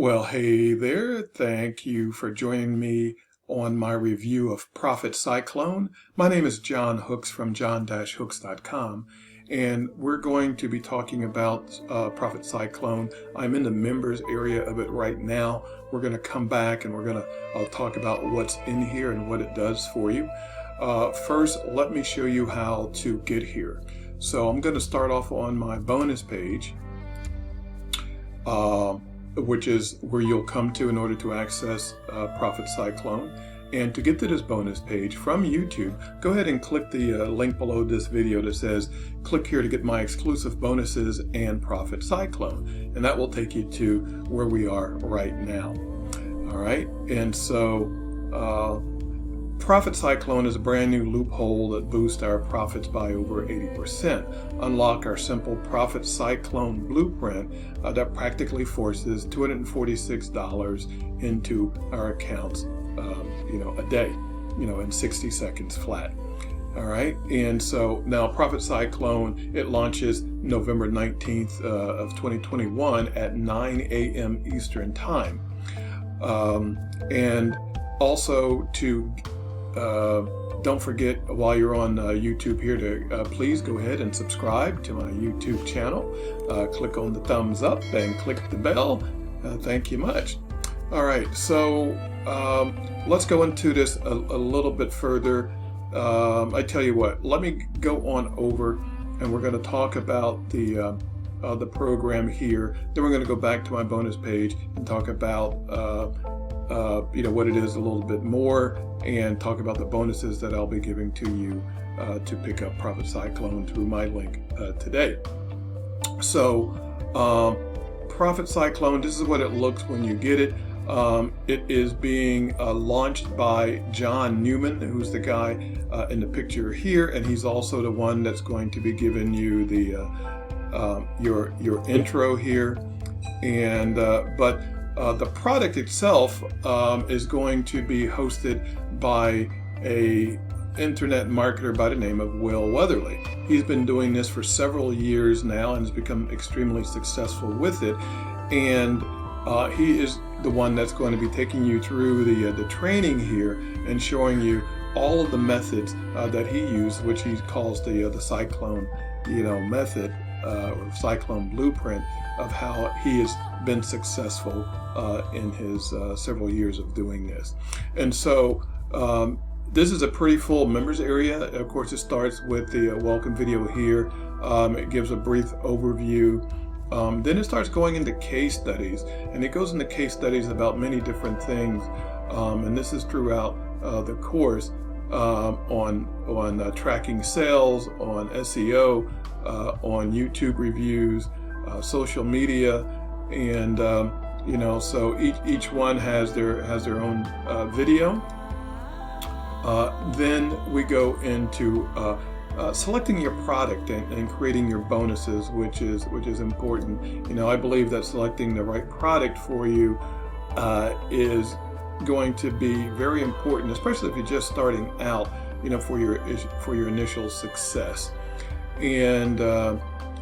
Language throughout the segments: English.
Well, hey there. Thank you for joining me on my review of Profitcyclone. My name is John Hooks from John-Hooks.com, and we're going to be talking about Profitcyclone. I'm in the members area of it right now. We're going to come back and I'll talk about what's in here and what it does for you. First, let me show you how to get here. So I'm going to start off on my bonus page, which is where you'll come to in order to access Profitcyclone. And to get to this bonus page from YouTube, go ahead and click the link below this video that says, click here to get my exclusive bonuses and Profitcyclone. And that will take you to where we are right now. All right, and so Profitcyclone is a brand new loophole that boosts our profits by over 80%. Unlock our simple Profitcyclone blueprint that practically forces $246 into our accounts, a day, in 60 seconds flat. All right, and so now Profitcyclone, it launches November 19th of 2021 at 9 a.m. Eastern Time. And also don't forget, while you're on YouTube here, to please go ahead and subscribe to my YouTube channel. Click on the thumbs up and click the bell. Thank you much. All right, so let's go into this a little bit further. I tell you what, let me go on over and we're going to talk about the program here. Then we're going to go back to my bonus page and talk about what it is a little bit more, and talk about the bonuses that I'll be giving to you to pick up Profitcyclone through my link today. So Profitcyclone, this is what it looks when you get it. It is being launched by John Newman, who's the guy in the picture here, and he's also the one that's going to be giving you the your intro here. And the product itself is going to be hosted by a internet marketer by the name of Will Weatherly. He's been doing this for several years now and has become extremely successful with it. And he is the one that's going to be taking you through the training here and showing you all of the methods that he used, which he calls the Cyclone method or Cyclone blueprint of how he has been successful in his several years of doing this. And so this is a pretty full members area. Of course, it starts with the welcome video here. It gives a brief overview. Then it starts going into case studies, and it goes into case studies about many different things. And this is throughout the course on tracking sales, on SEO, on YouTube reviews, social media, and so each one has their own video. Then we go into selecting your product and creating your bonuses, which is important. I believe that selecting the right product for you is going to be very important, especially if you're just starting out, for your initial success. And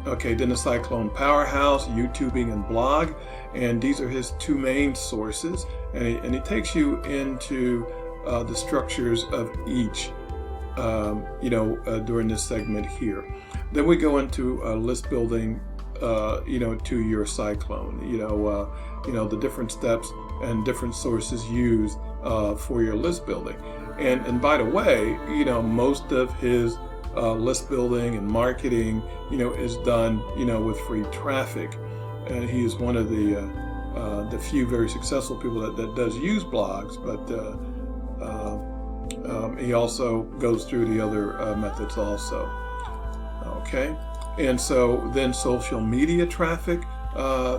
okay, then the Cyclone Powerhouse, YouTubing and blog, and these are his two main sources, and he takes you into the structures of each during this segment here. Then we go into list building to your Cyclone, the different steps and different sources used for your list building. And by the way, most of his list building and marketing is done with free traffic, and he is one of the few very successful people that does use blogs, but he also goes through the other methods also. Okay, and so then social media traffic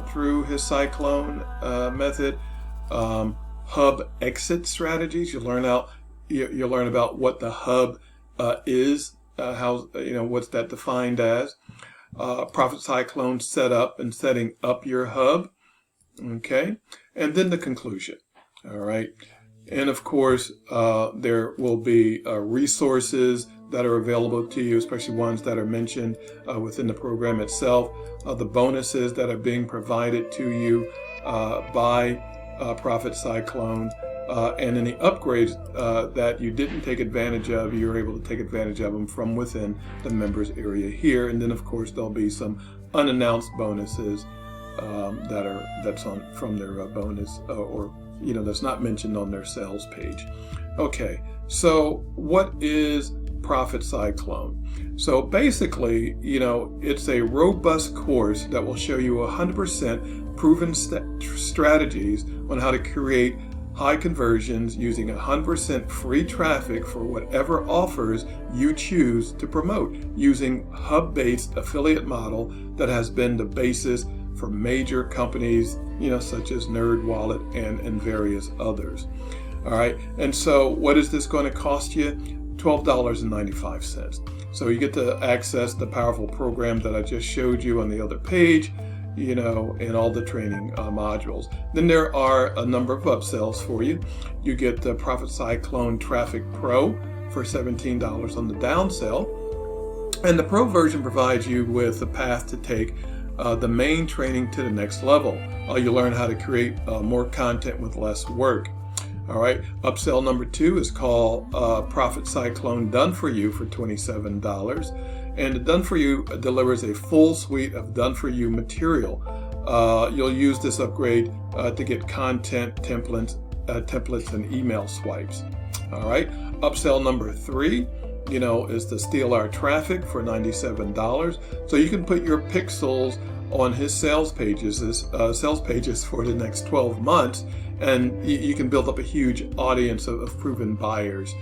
through his Cyclone method, hub exit strategies. You'll learn about what the hub is, how what's that defined as. Profitcyclone setup and setting up your hub. Okay, and then the conclusion. All right. And of course, there will be resources that are available to you, especially ones that are mentioned within the program itself, the bonuses that are being provided to you, by Profitcyclone. And any upgrades that you didn't take advantage of, you're able to take advantage of them from within the members area here. And then, of course, there'll be some unannounced bonuses that's from their bonus or that's not mentioned on their sales page. Okay, so what is Profitcyclone? So basically, it's a robust course that will show you 100% proven strategies on how to create high conversions using 100% free traffic for whatever offers you choose to promote, using hub-based affiliate model that has been the basis for major companies, such as NerdWallet and various others. All right, and so what is this going to cost you? $12.95. So you get to access the powerful program that I just showed you on the other page, and all the training modules. Then there are a number of upsells for you. You get the Profitcyclone Traffic Pro for $17 on the downsell. And the Pro version provides you with a path to take the main training to the next level. You learn how to create more content with less work. All right, upsell number 2 is called Profitcyclone Done For You for $27. And the Done For You delivers a full suite of Done For You material. You'll use this upgrade to get content, templates, and email swipes. All right. Upsell number 3, is the Steal Our Traffic for $97. So you can put your pixels on his sales pages for the next 12 months, and you can build up a huge audience of proven buyers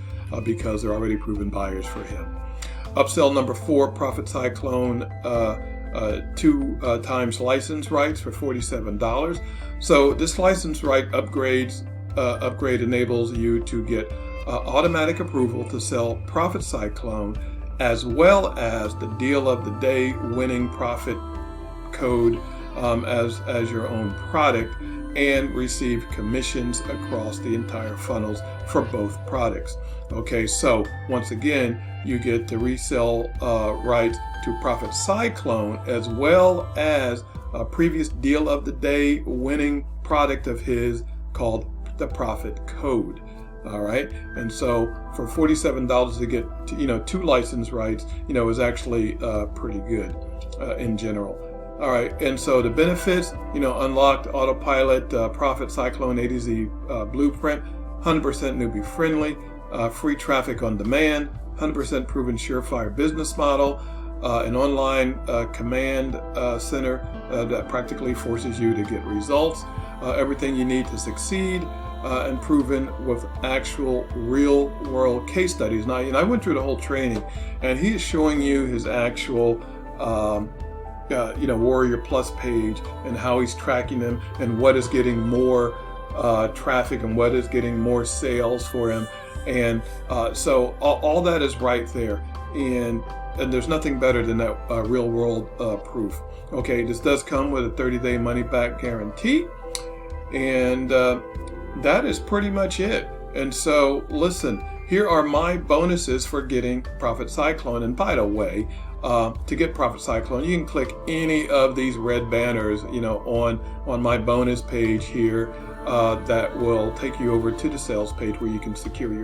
because they're already proven buyers for him. Upsell number 4, Profitcyclone 2 times license rights for $47. So this license right upgrade enables you to get automatic approval to sell Profitcyclone, as well as the deal of the day winning profit code as your own product, and receive commissions across the entire funnels for both products. Okay, so once again, you get the resell rights to Profitcyclone, as well as a previous deal of the day winning product of his called the profit code. All right, and so for $47 to get 2 license rights, is actually pretty good in general. All right, and so the benefits, unlocked Autopilot, Profitcyclone A to Z blueprint, 100% newbie-friendly, free traffic on demand, 100% proven Surefire business model, an online command center that practically forces you to get results, everything you need to succeed, and proven with actual real-world case studies. Now, I went through the whole training, and he is showing you his actual Warrior Plus page and how he's tracking them and what is getting more traffic and what is getting more sales for him. And so all that is right there. And there's nothing better than that real world proof. Okay, this does come with a 30-day money back guarantee. And that is pretty much it. And so listen, here are my bonuses for getting Profitcyclone. And by the way, to get Profitcyclone, you can click any of these red banners, on my bonus page here, that will take you over to the sales page where you can secure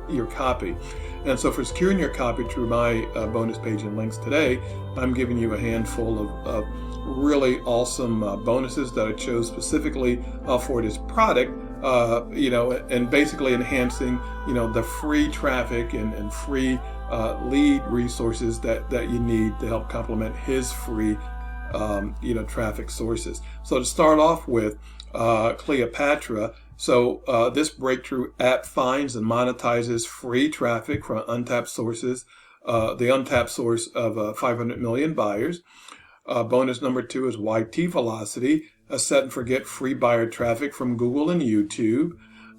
your copy. And so for securing your copy through my bonus page and links today, I'm giving you a handful of really awesome bonuses that I chose specifically for this product, and basically enhancing, the free traffic and free lead resources that you need to help complement his free, traffic sources. So to start off with, Cleopatra. So this breakthrough app finds and monetizes free traffic from untapped sources, the untapped source of 500 million buyers. Bonus number 2 is YT Velocity, a set and forget free buyer traffic from Google and YouTube.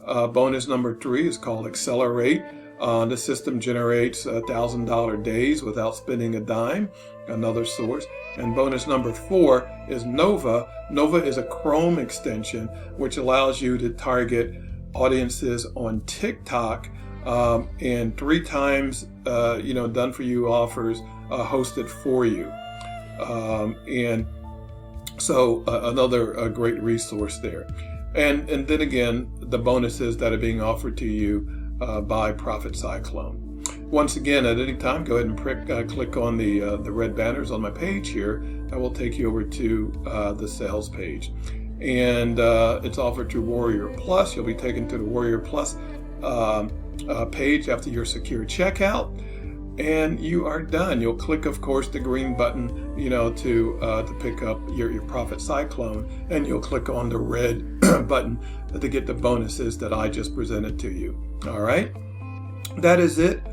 Bonus number 3 is called Accelerate. The system generates $1,000 days without spending a dime, another source. And bonus number 4 is Nova. Nova is a Chrome extension which allows you to target audiences on TikTok, and 3 times done for you offers hosted for you. And So another great resource there. And then again, the bonuses that are being offered to you by Profitcyclone. Once again, at any time, go ahead and click on the red banners on my page here. That will take you over to the sales page. And it's offered through Warrior Plus. You'll be taken to the Warrior Plus page after your secure checkout. And you are done. You'll click, of course, the green button, to pick up your Profitcyclone, and you'll click on the red button to get the bonuses that I just presented to you. All right, that is it.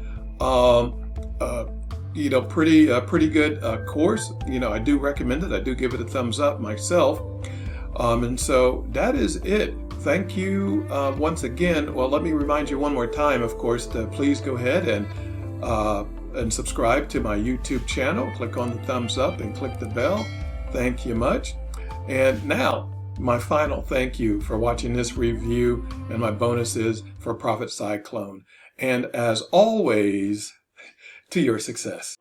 Pretty good course. I do recommend it. I do give it a thumbs up myself. And so that is it. Thank you once again. Well, let me remind you one more time, of course, to please go ahead and subscribe to my YouTube channel. Click on the thumbs up and click the bell. Thank you much. And now, my final thank you for watching this review and my bonuses for Profitcyclone. And as always, to your success.